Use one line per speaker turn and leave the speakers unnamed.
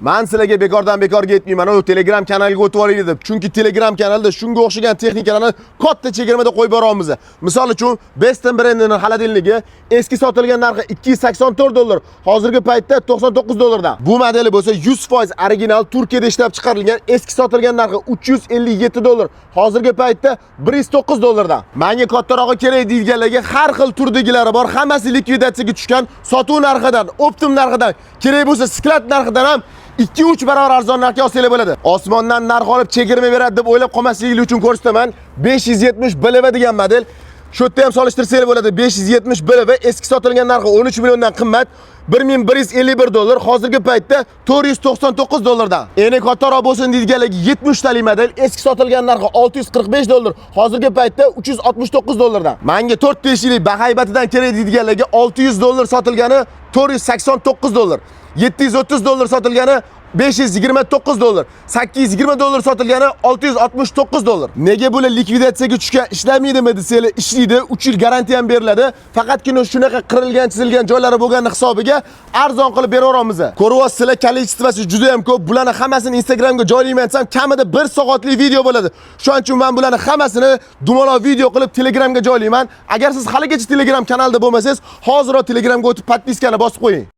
Men sizlarga bekordan bekorga aytmayman, o Telegram kanaliga o'tib oling dedim. Chunki Telegram kanalida shunga o'xshagan texnikalarni katta chegirmada qo'yib boramiz. Misol uchun, Beston brendining xolodilnigi eski sotilgan narxi $284, hozirgi paytda $99dan. Bu modeli bo'lsa 100% original Turkiyada ishlab chiqarilgan, eski sotilgan narxi $357, hozirgi paytda $109dan. Menga kattarog'i kerak deydiganlarga har xil turdagilari bor, hammasi likvidatsiyaga tushgan, sotuv narxidan, optim narxidan, kerak bo'lsa sklad narxidan ham 2-3 barobar arzon narxga olsanglar bo'ladi. Osmondan narx olib chegirma beradi deb o'ylab qolmasliginglar uchun ko'rsataman. 570 BLV degan model. Shu yerda ham solishtirsangiz bo'ladi. 570 BLV eski sotilgan narxi 13 milliondan qimmat. $1151, hozirgi paytda $499dan. Eni kattaroq bo'lsin deydiganlarga 70 talik model, eski sotilgan narxi $645, hozirgi paytda $369dan. Menga 4-5 yillik bahaybatidan kerak deydiganlarga $600 sotilgani $489, $730 sotilgani $529, $820 sotilgani $669. Nega bular likvidatsiyaga tushgan ishlamaydimi desanglar, ishlaydi, 3 yil garantiya ham beriladi. Faqatgina shunaqa qirilgan, chizilgan joylari bo'lgan hisobiga arzon qilib beraveramiz. Ko'ryapsizlar, kolleksiyasi juda ham ko'p. Bularni hammasini Instagramga joylayman desam, kamida 1 soatlik video bo'ladi. Shuning uchun men bularni hammasini dumaloq video qilib Telegramga joylayman. Agar siz haligacha Telegram kanalida bo'lmasangiz, hozirroq Telegramga o'tib podpiskani bosib qo'ying.